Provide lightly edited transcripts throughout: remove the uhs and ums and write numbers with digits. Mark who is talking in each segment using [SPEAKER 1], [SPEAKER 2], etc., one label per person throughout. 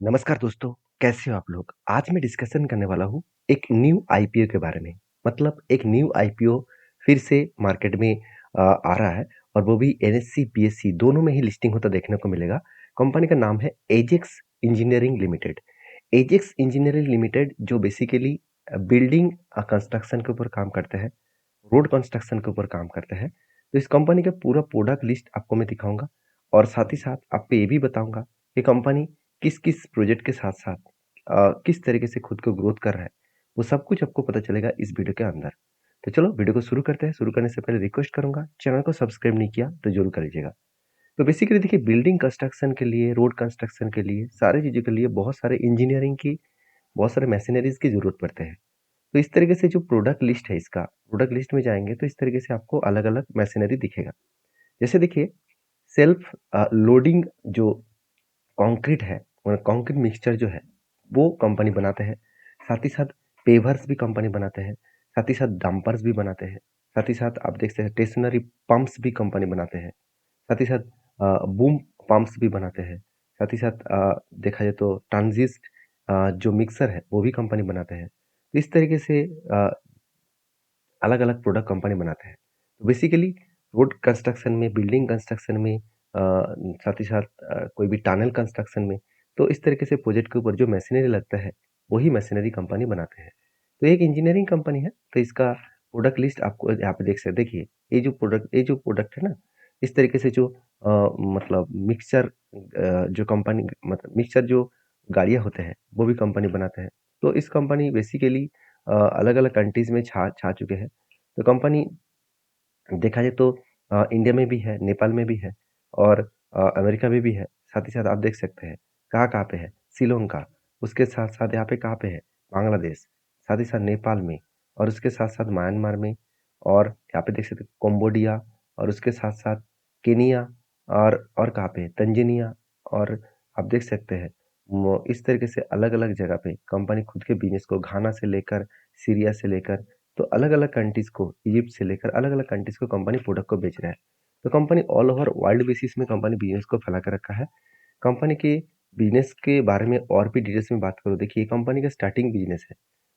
[SPEAKER 1] नमस्कार दोस्तों, कैसे हो आप लोग? आज मैं डिस्कशन करने वाला हूँ एक न्यू आईपीओ के बारे में। मतलब एक न्यू आईपीओ फिर से मार्केट में आ रहा है और वो भी एनएससी, बीएसई दोनों में ही लिस्टिंग होता देखने को मिलेगा। कंपनी का नाम है Ajax engineering limited. Ajax engineering limited जो बेसिकली बिल्डिंग कंस्ट्रक्शन के ऊपर काम करते हैं, रोड कंस्ट्रक्शन के ऊपर काम करते हैं। तो इस कंपनी का पूरा प्रोडक्ट लिस्ट आपको मैं दिखाऊंगा और साथ ही साथ आपको ये भी बताऊंगा कि कंपनी किस-किस प्रोजेक्ट के साथ-साथ किस तरीके से खुद को ग्रोथ कर रहा है, वो सब कुछ आपको पता चलेगा इस वीडियो के अंदर। तो चलो वीडियो को शुरू करते हैं। शुरू करने से पहले रिक्वेस्ट करूँगा, चैनल को सब्सक्राइब नहीं किया तो ज़रूर कर लीजिएगा। तो बेसिकली देखिए बिल्डिंग कंस्ट्रक्शन के लिए, रोड कंस्ट्रक्शन के लिए, सारी चीज़ों के लिए बहुत सारे इंजीनियरिंग की, बहुत सारे मशीनरीज़ की ज़रूरत पड़ते हैं। तो इस तरीके से जो प्रोडक्ट लिस्ट है इसका, प्रोडक्ट लिस्ट में जाएँगे तो इस तरीके से आपको अलग-अलग मशीनरी दिखेगा। जैसे देखिए सेल्फ लोडिंग जो कंक्रीट है और कंक्रीट मिक्सचर जो है वो कंपनी बनाते हैं। साथ ही साथ पेवर्स भी कंपनी बनाते हैं। साथ ही साथ डंपर्स भी बनाते हैं। साथ ही साथ आप देख सकते हैं स्टेशनरी पंप्स भी कंपनी बनाते हैं। साथ ही साथ बूम पंप्स भी बनाते हैं। साथ ही साथ देखा जाए तो ट्रांजिस्ट जो मिक्सर है वो भी कंपनी बनाते हैं। तो इस तरीके से अलग-अलग प्रोडक्ट कंपनी बनाते हैं। तो बेसिकली रोड कंस्ट्रक्शन में, बिल्डिंग कंस्ट्रक्शन में साथ ही साथ कोई भी टनल कंस्ट्रक्शन में, तो इस तरीके से प्रोजेक्ट के ऊपर जो मशीनरी लगता है, वही मशीनरी कंपनी बनाते हैं। तो एक इंजीनियरिंग कंपनी है, तो इसका प्रोडक्ट लिस्ट आपको यहाँ पे देख सकते देखिए, ये जो प्रोडक्ट है ना, इस तरीके से जो मतलब मिक्सचर जो कंपनी मतलब मिक्सचर जो गाड़ियाँ होते हैं, वो भी कंपनी बनाते हैं। तो इस कंपनी बेसिकली अलग-अलग कंट्रीज़ में छा छा चुके हैं। तो कंपनी देखा जाए तो इंडिया में भी है, नेपाल में भी है और अमेरिका में भी है। साथ ही साथ आप देख सकते हैं कहाँ-कहाँ पे है, श्रीलंका, उसके साथ-साथ यहाँ पे कहाँ पे है, बांग्लादेश, साथ ही साथ नेपाल में और उसके साथ-साथ म्यांमार में और यहाँ पे देख सकते हैं कंबोडिया और उसके साथ-साथ केनिया और कहाँ पे है, तंजानिया और आप देख सकते हैं इस तरीके से अलग-अलग जगह पे कंपनी खुद के बिज़नेस को घाना से लेकर, सीरिया से लेकर तो अलग-अलग कंट्रीज़ को इजिप्ट से लेकर अलग-अलग कंट्रीज़ को कंपनी प्रोडक्ट को बेच रहा है। तो company all over world basis में कंपनी बिज़नेस को फैला के रखा है। कंपनी के बिज़नेस के बारे में और भी डिटेल्स में बात करूँ देखिए कंपनी का स्टार्टिंग बिज़नेस है।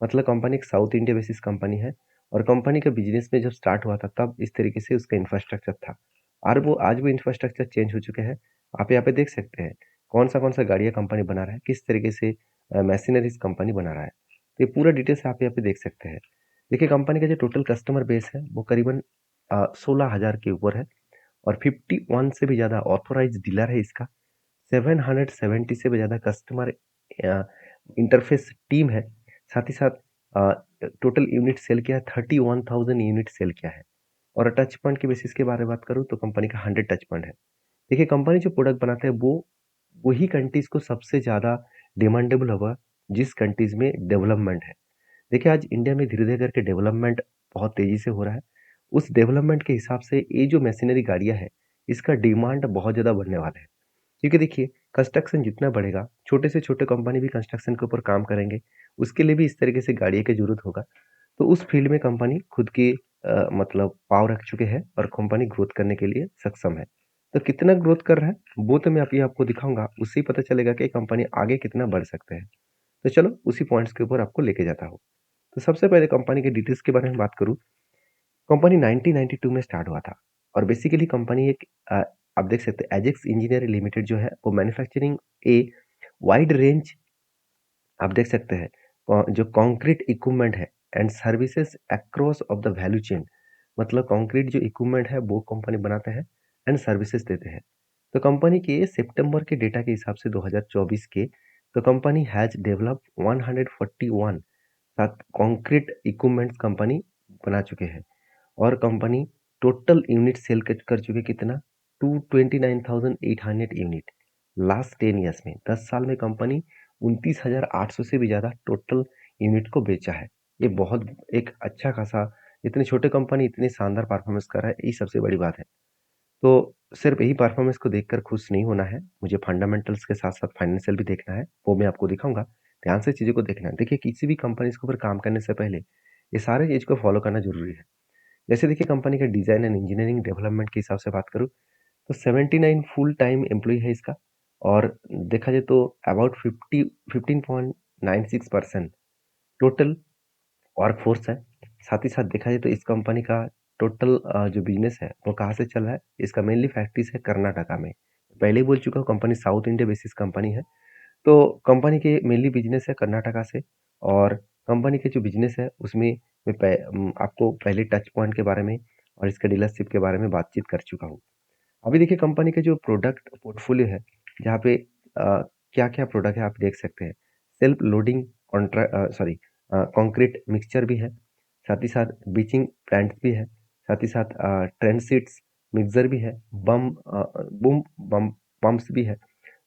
[SPEAKER 1] मतलब कंपनी एक साउथ इंडिया बेसिस कंपनी है और कंपनी का बिज़नेस में जब स्टार्ट हुआ था तब इस तरीके से उसका इंफ्रास्ट्रक्चर था। और वो आज वो इंफ्रास्ट्रक्चर चेंज हो चुके हैं। आप यहाँ पे देख सकते हैं कौन-सा गाड़ियाँ कंपनी बना रहा है, किस तरीके से मशीनरीज़ कंपनी बना रहा है। तो ये पूरा डिटेल्स आप यहाँ पे देख सकते हैं। देखिए कंपनी का जो टोटल कस्टमर बेस है वो करीबन 16,000 के ऊपर है और 51 से भी ज़्यादा ऑथोराइज्ड डीलर है इसका। 770 से भी ज़्यादा कस्टमर इंटरफेस टीम है। साथ ही साथ अ, टोटल यूनिट सेल किया है 31,000 यूनिट सेल किया है और टच पॉइंट के बेसिस के बारे में बात करूँ तो कंपनी का 100 टच पॉइंट है। देखिए कंपनी जो प्रोडक्ट बनाता है वो वही कंट्रीज़ को सबसे ज़्यादा डिमांडेबल होगा जिस कंट्रीज़ में डेवलपमेंट है। देखिए आज इंडिया में धीरे-धीरे करके डेवलपमेंट बहुत तेज़ी से हो रहा है। उस डेवलपमेंट के हिसाब से ये जो मशीनरी गाड़ियाँ हैं, इसका डिमांड बहुत ज़्यादा बढ़ने वाला है। क्योंकि देखिए कंस्ट्रक्शन जितना बढ़ेगा, छोटे से छोटे कंपनी भी कंस्ट्रक्शन के ऊपर काम करेंगे, उसके लिए भी इस तरीके से गाड़ियों की ज़रूरत होगा। तो उस फील्ड में कंपनी खुद की मतलब पाँव रख चुके हैं और कंपनी ग्रोथ करने के लिए सक्षम है। तो कितना ग्रोथ कर रहा है, वो तो मैं अभी आपको दिखाऊँगा, उससे ही पता चलेगा कि कंपनी आगे कितना बढ़ सकते हैं। तो चलो उसी पॉइंट्स के ऊपर आपको लेके जाता हूँ। तो सबसे पहले कंपनी के डिटेल्स के बारे में बात करूँ, कंपनी 1992 में स्टार्ट हुआ था और बेसिकली कंपनी एक आप देख सकते हैं एजेक्स इंजीनियरिंग लिमिटेड जो है वो मैन्युफैक्चरिंग ए वाइड रेंज आप देख सकते हैं जो कंक्रीट इक्विपमेंट है and services across of the value chain मतलब कंक्रीट जो इक्विपमेंट है वो कंपनी बनाते हैं एंड सर्विसेज देते हैं। तो कंपनी के सितंबर के डेटा के हिसाब से 2024 के तो कंपनी हैज डेवलप्ड 141 सात कंक्रीट इक्विपमेंट्स कंपनी बना चुके हैं और कंपनी टोटल यूनिट सेल कर चुके कितना 229,800 यूनिट लास्ट 10 ईयर्स में 10 साल में कंपनी 29,800 से भी ज़्यादा टोटल यूनिट को बेचा है। ये बहुत एक अच्छा खासा इतने छोटे कंपनी इतनी शानदार परफॉर्मेंस कर रहा है, यही सबसे बड़ी बात है। तो सिर्फ यही परफॉर्मेंस को देखकर खुश नहीं होना है, मुझे फंडामेंटल्स के साथ-साथ फाइनेंशियल भी देखना है, वो मैं आपको दिखाऊँगा। ध्यान से चीज़ों को देखना है। देखिए किसी भी कंपनी के ऊपर काम करने से पहले ये सारे चीज़ को फॉलो करना ज़रूरी है। जैसे देखिए कंपनी का डिज़ाइन एंड इंजीनियरिंग डेवलपमेंट के हिसाब से बात करूँ तो 79 फुल टाइम एम्प्लॉयी है इसका और देखा जाए तो अबाउट 15.96% टोटल वर्कफोर्स है। साथ ही साथ देखा जाए तो इस कंपनी का टोटल जो बिजनेस है वो कहाँ से चल रहा है, इसका मेनली फैक्ट्रीज है कर्नाटका में। पहले ही बोल चुका हूँ, company south India basis company है। तो कंपनी के मेनली बिजनेस है कर्नाटका से। और कंपनी के जो बिजनेस है उसमें आपको पहले टच पॉइंट के बारे में और इसके डीलरशिप के बारे में बातचीत कर चुका हूँ। अभी देखिए कंपनी के जो प्रोडक्ट पोर्टफोलियो है, जहाँ पे क्या क्या प्रोडक्ट है आप देख सकते हैं। सेल्फ लोडिंग कंक्रीट मिक्सचर भी है, साथ ही साथ बीचिंग प्लांट्स भी है, साथ ही साथ ट्रेंड सीट्स मिक्सर भी है, बम बूम बम पंप्स भी है।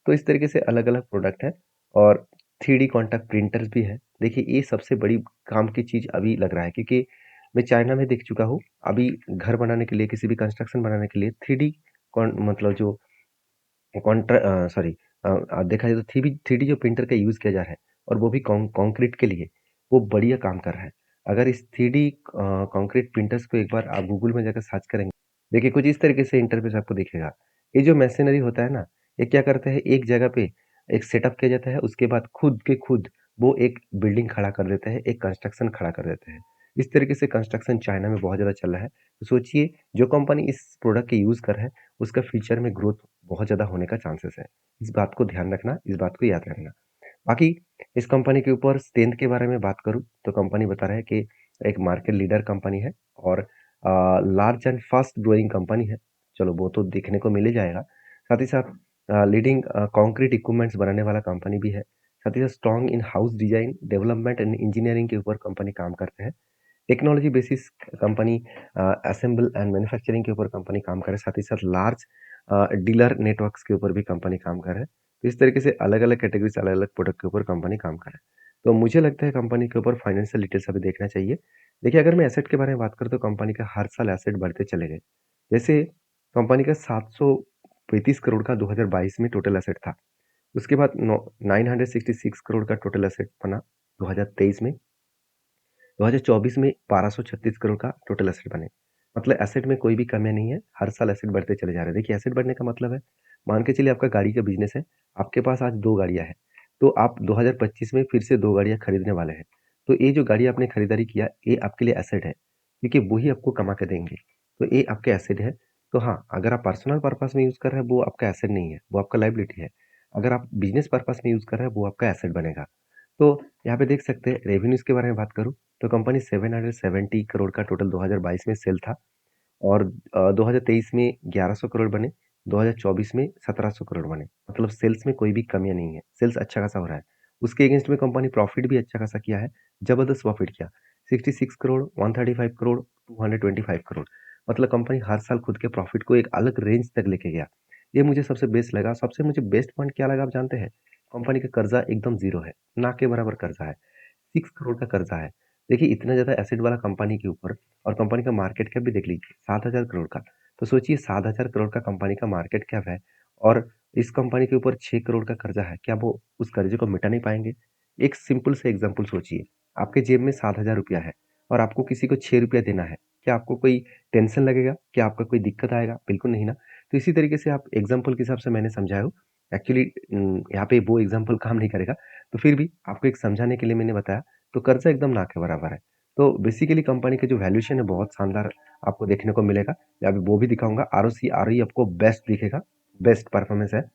[SPEAKER 1] तो इस तरीके से अलग अलग प्रोडक्ट है। और 3D कॉन्टैक्ट प्रिंटर्स भी है। देखिए ये सबसे बड़ी काम की चीज़ अभी लग रहा है, क्योंकि मैं चाइना में देख चुका हूँ। अभी घर बनाने के लिए, किसी भी कंस्ट्रक्शन बनाने के लिए 3D मतलब जो सॉरी देखा जाए तो 3D जो प्रिंटर का यूज़ किया जा रहा है, और वो भी कंक्रीट के लिए, वो बढ़िया काम कर रहा है। अगर इस 3D कंक्रीट प्रिंटर्स को एक बार आप गूगल में जाकर सर्च करेंगे, देखिए कुछ इस तरीके से इंटरफेस आपको दिखेगा। ये जो मशीनरी होता है ना, ये क्या करता है, एक जगह पे एक सेटअप किया जाता है, उसके बाद खुद के खुद वो एक बिल्डिंग खड़ा कर देता है, एक कंस्ट्रक्शन खड़ा कर देता है। इस तरीके से कंस्ट्रक्शन चाइना में बहुत ज़्यादा चल रहा है। तो सोचिए, जो कंपनी इस प्रोडक्ट के यूज़ कर रहा है, उसका फ्यूचर में ग्रोथ बहुत ज़्यादा होने का चांसेस है। इस बात को ध्यान रखना, इस बात को याद रखना। बाकी इस कंपनी के ऊपर स्ट्रेंथ के बारे में बात करूँ, तो कंपनी बता रहा है कि एक मार्केट लीडर कंपनी है और large and fast growing company है। चलो वो तो देखने को मिल ही जाएगा। साथ ही साथ लीडिंग कंक्रीट इक्विपमेंट्स बनाने वाला कंपनी भी है। साथ ही साथ strong in house design, development and engineering के ऊपर कंपनी काम करते हैं। Technology basis company assemble and manufacturing के ऊपर कंपनी काम करे, साथ ही साथ लार्ज डीलर नेटवर्क्स के ऊपर भी कंपनी काम करे। तो इस तरीके से अलग अलग कैटेगरी से अलग अलग प्रोडक्ट के ऊपर कंपनी काम करे। तो मुझे लगता है कंपनी के ऊपर फाइनेंशियल डिटेल्स अभी देखना चाहिए। देखिए अगर मैं एसेट के बारे में बात करूँ, तो कंपनी का हर साल एसेट बढ़ते चले गए। जैसे कंपनी का 735 करोड़ का 2022 में टोटल एसेट था। उसके बाद 966 करोड़ का टोटल एसेट बना 2023 में। 2024 में 1236 करोड़ का टोटल एसेट बने। मतलब एसेट में कोई भी कमी नहीं है, हर साल एसेट बढ़ते चले जा रहे हैं। देखिए एसेट बढ़ने का मतलब है, मान के चलिए आपका गाड़ी का बिजनेस है, आपके पास आज 2 गाड़ियाँ हैं, तो आप 2025 में फिर से 2 गाड़ियाँ खरीदने वाले हैं। तो ये जो गाड़ी आपने खरीदारी किया, ये आपके लिए एसेट है, क्योंकि वही आपको कमा के देंगे। तो ये आपके एसेट है। तो हाँ, अगर आप पर्सनल पर्पस में यूज़ कर रहे हैं, वो आपका एसेट नहीं है, वो आपका लायबिलिटी है। अगर आप बिजनेस पर्पस में यूज़ कर रहे हैं, वो आपका एसेट बनेगा। तो यहाँ पे देख सकते हैं, रेवेन्यूज़ के बारे में बात करूँ, तो कंपनी 770 करोड़ का टोटल 2022 में सेल था। और 2023 में 1100 करोड़ बने, 2024 में 1700 करोड़ बने। मतलब सेल्स में कोई भी कमियां नहीं है, सेल्स अच्छा खासा हो रहा है। उसके अगेंस्ट में कंपनी प्रॉफिट भी अच्छा खासा किया है, जबरदस्त प्रॉफिट किया। 66 करोड़, 135 करोड़, 225 करोड़। मतलब कंपनी हर साल खुद के प्रॉफिट को एक अलग रेंज तक लेके गया। ये मुझे सबसे बेस्ट लगा। सबसे मुझे बेस्ट पॉइंट क्या लगा आप जानते हैं? कंपनी का कर्जा एकदम जीरो है, ना के बराबर कर्जा है। 6 करोड़ का कर्जा है। देखिए इतना ज़्यादा एसेट वाला कंपनी के ऊपर, और कंपनी का मार्केट कैप भी देख लीजिए 7,000 करोड़ का। तो सोचिए 7,000 करोड़ का कंपनी का मार्केट कैप है, और इस कंपनी के ऊपर 6 करोड़ का कर्जा है। क्या वो उस कर्जे को मिटा नहीं पाएंगे? एक सिंपल से एग्जाम्पल सोचिए, आपके जेब में 7,000 रुपया है और आपको किसी को 6 रुपया देना है। क्या आपको कोई टेंशन लगेगा? क्या आपका कोई दिक्कत आएगा? बिल्कुल नहीं ना। तो इसी तरीके से आप एग्जाम्पल के हिसाब से मैंने समझाया हो। एक्चुअली यहाँ पे वो एग्जाम्पल काम नहीं करेगा, तो फिर भी आपको एक समझाने के लिए मैंने बताया। तो कर्जा एकदम ना के बराबर है। तो बेसिकली कंपनी का जो वैल्यूएशन है बहुत शानदार आपको देखने को मिलेगा। या अभी वो भी दिखाऊंगा। आरओसी आरओई आपको बेस्ट दिखेगा, बेस्ट परफॉर्मेंस है।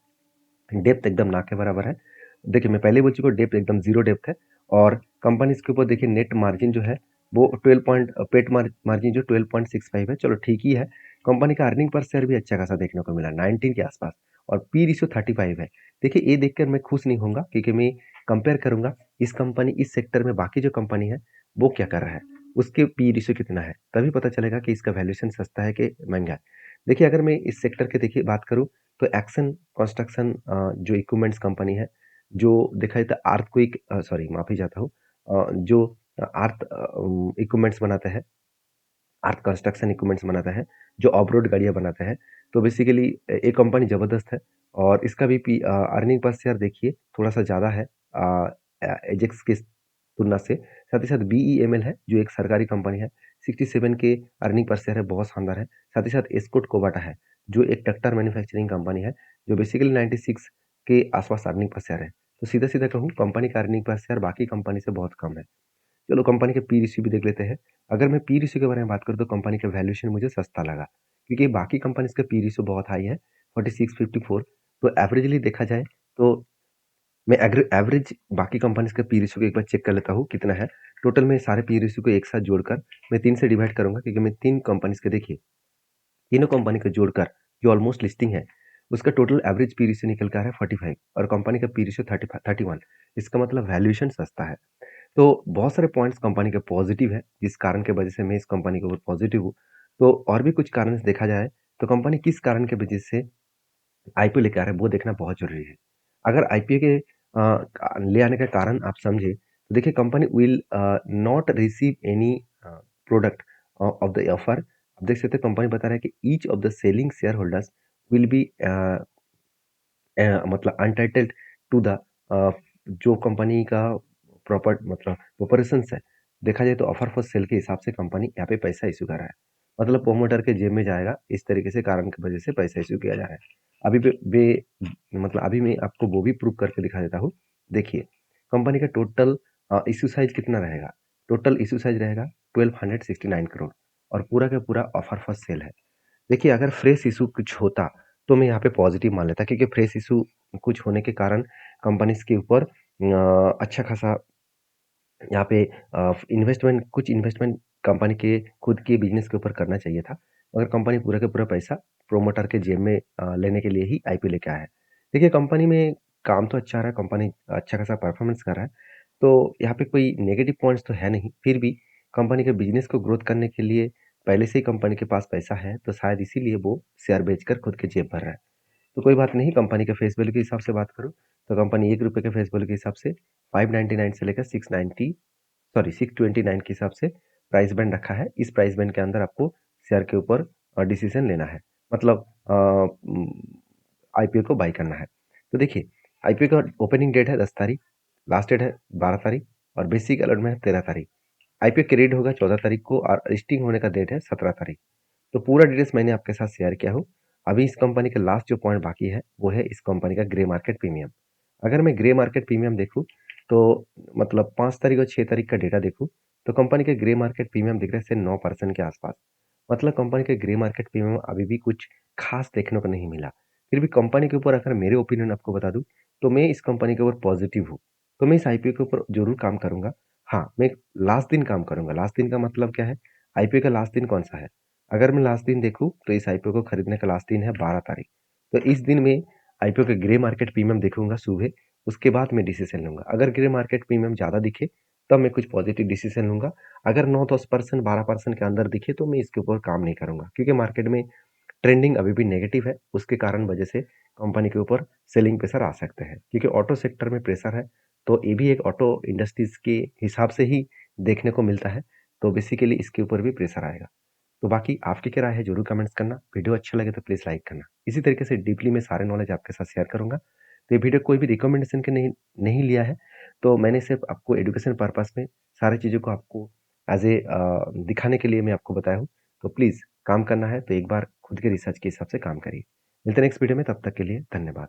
[SPEAKER 1] डेप्थ एकदम ना के बराबर है। देखिए मैं पहले बोल चुका हूँ, डेप्थ एकदम जीरो डेप्थ है। और कंपनी इसके ऊपर देखिए नेट मार्जिन जो है वो 12 पॉइंट पेट मार्जिन जो 12.65 है, चलो ठीक ही है। कंपनी का अर्निंग पर शेयर भी अच्छा खासा देखने को मिला 19 के आसपास। और पी रेशियो 35 है। देखिए ये देखकर मैं खुश नहीं होऊंगा, क्योंकि मैं कंपेयर करूंगा इस कंपनी इस सेक्टर में बाकी जो कंपनी है वो क्या कर रहा है, उसके पी रेशियो कितना है, तभी पता चलेगा कि इसका वैल्यूएशन सस्ता है कि महंगा है। देखिए अगर मैं इस सेक्टर के देखिए बात करूँ, तो एक्शन कंस्ट्रक्शन जो इक्विपमेंट्स कंपनी है, जो देखा जाए तो अर्थक्वेक सॉरी माफ़ी चाहता हूँ, जो अर्थ इक्विपमेंट्स बनाता है, अर्थ कंस्ट्रक्शन इक्विपमेंट्स बनाता है, जो ऑफ रोड गाड़ियाँ बनाता है। तो बेसिकली ये कंपनी ज़बरदस्त है। और इसका भी अर्निंग पर शेयर देखिए थोड़ा सा ज़्यादा है एजेक्स की तुलना से। साथ ही साथ बीईएमएल है, जो एक सरकारी कंपनी है, 67 के अर्निंग पर शेयर है, बहुत शानदार है। साथ ही साथ एस्कॉर्ट कोबाटा है, जो एक ट्रैक्टर मैन्युफैक्चरिंग कंपनी है, जो बेसिकली 96 के आसपास अर्निंग पर शेयर है। तो सीधा-सीधा कहूँ कंपनी का अर्निंग पर शेयर बाकी कंपनी से बहुत कम है। चलो कंपनी के पी रेशियो भी देख लेते हैं। अगर मैं पी रेशियो के बारे में बात करूँ तो कंपनी का वैल्यूएशन मुझे सस्ता लगा क्योंकि बाकी कंपनीज़ का पी रेशियो बहुत हाई है 46, 54 तो एवरेजली देखा जाए तो मैं एवरेज बाकी कंपनीज़ का पी रेशियो को एक बार चेक कर लेता हूँ कितना है। टोटल मैं सारे पी रेशियो को एक साथ जोड़कर मैं 3 से डिवाइड करूँगा क्योंकि मैं 3 कंपनीज़ के देखिए तीनों कंपनी को जोड़कर जो ऑलमोस्ट लिस्टिंग है उसका टोटल एवरेज पी रेशियो निकल कर आ रहा है 45 और कंपनी का पी रेशियो 31। इसका मतलब वैल्यूएशन सस्ता है। तो बहुत सारे पॉइंट्स कंपनी के पॉजिटिव है जिस कारण के वजह से मैं इस कंपनी के ऊपर पॉजिटिव हूँ। तो और भी कुछ कारण से देखा जाए तो कंपनी किस कारण के वजह से आईपीओ लेके आ रहा है वो देखना बहुत जरूरी है। अगर आईपीओ के ले आने का कारण आप समझे तो देखिए company will not receive any product of the offer. आप देख सकते हैं कंपनी बता रहा है कि each of the selling share holders will be मतलब अनटाइटल्ड टू द जो कंपनी का प्रॉपर मतलब ऑपरेशंस है। देखा जाए तो ऑफर फॉर सेल के हिसाब से कंपनी यहाँ पे पैसा इशू कर रहा है मतलब प्रोमोटर के जेब में जाएगा इस तरीके से कारण की वजह से पैसा इशू किया जा रहा है। अभी मतलब अभी मैं आपको वो भी प्रूव करके दिखा देता हूँ। देखिए कंपनी का टोटल इशू साइज कितना रहेगा। टोटल इशू साइज रहेगा 1269 करोड़ और पूरा का पूरा ऑफर फॉर सेल है। देखिए अगर फ्रेश इशू कुछ होता तो मैं यहाँ पे पॉजिटिव मान लेता क्योंकि फ्रेश इशू कुछ होने के कारण कंपनीज के ऊपर अच्छा खासा यहाँ पे इन्वेस्टमेंट कंपनी के खुद के बिजनेस के ऊपर करना चाहिए था मगर कंपनी पूरा का पूरा पैसा प्रोमोटर के जेब में लेने के लिए ही आईपीओ लेके आया है। देखिए कंपनी में काम तो अच्छा रहा है कंपनी अच्छा खासा परफॉर्मेंस कर रहा है तो यहाँ पे कोई नेगेटिव पॉइंट्स तो है नहीं फिर भी कंपनी के बिजनेस को ग्रोथ करने के लिए पहले से ही कंपनी के पास पैसा है तो शायद इसीलिए वो शेयर बेचकर खुद के जेब भर रहा है। तो कोई बात नहीं कंपनी के फेस वैल्यू के हिसाब से बात करूँ तो कंपनी 1 रुपये के फेस वैल्यू के हिसाब से 599 से लेकर 629 के हिसाब से प्राइस बैंड रखा है। इस प्राइस बैंड के अंदर आपको शेयर के ऊपर डिसीजन लेना है मतलब आईपीओ को बाई करना है। तो देखिए आईपीओ का ओपनिंग डेट है 10 तारीख, लास्ट डेट है 12 तारीख और बेसिक अलॉटमेंट है 13 तारीख। आईपीओ क्रेडिट होगा 14 तारीख को और लिस्टिंग होने का डेट है 17 तारीख। तो पूरा डिटेल्स मैंने आपके साथ शेयर किया हूँ। अभी इस कंपनी का लास्ट जो पॉइंट बाकी है वो है इस कंपनी का ग्रे मार्केट प्रीमियम। अगर मैं ग्रे मार्केट प्रीमियम देखूँ तो मतलब 5 तारीख और 6 तारीख का डेटा देखूँ तो कंपनी के ग्रे मार्केट प्रीमियम दिख रहे हैं 9% के आसपास। मतलब कंपनी के ग्रे मार्केट प्रीमियम अभी भी कुछ खास देखने को नहीं मिला। फिर भी कंपनी के ऊपर अगर मेरे ओपिनियन आपको बता दूं तो मैं इस कंपनी के ऊपर पॉजिटिव हूँ। तो मैं इस आईपीओ के ऊपर जरूर काम करूंगा। हाँ मैं लास्ट दिन काम करूंगा। लास्ट दिन का मतलब क्या है आईपीओ का लास्ट दिन कौन सा है। अगर मैं लास्ट दिन देखूं तो इस आईपीओ को खरीदने का लास्ट दिन है 12 तारीख। तो इस दिन में आईपीओ के ग्रे मार्केट प्रीमियम देखूंगा सुबह। उसके बाद मैं डिसीजन लूंगा। अगर ग्रे मार्केट प्रीमियम ज़्यादा दिखे तब मैं कुछ पॉजिटिव डिसीजन लूंगा। अगर 9-10% 12% के अंदर दिखे तो मैं इसके ऊपर काम नहीं करूंगा क्योंकि मार्केट में ट्रेंडिंग अभी भी नेगेटिव है। उसके कारण वजह से कंपनी के ऊपर सेलिंग प्रेशर आ सकते हैं क्योंकि ऑटो सेक्टर में प्रेशर है। तो ये भी एक ऑटो इंडस्ट्रीज के हिसाब से ही देखने को मिलता है। तो बेसिकली इसके ऊपर भी प्रेशर आएगा। तो बाकी आपकी क्या राय है जरूर कमेंट्स करना। वीडियो अच्छा लगे तो प्लीज़ लाइक करना। इसी तरीके से डीपली मैं सारे नॉलेज आपके साथ शेयर करूंगा। तो ये वीडियो कोई भी रिकमेंडेशन के नहीं नहीं लिया है। तो मैंने सिर्फ आपको एजुकेशन पर्पस में सारी चीज़ों को आपको एज ए दिखाने के लिए मैं आपको बताया हूँ। तो प्लीज़ काम करना है तो एक बार खुद के रिसर्च के हिसाब से काम करिए। मिलते हैं नेक्स्ट वीडियो में तब तक के लिए धन्यवाद।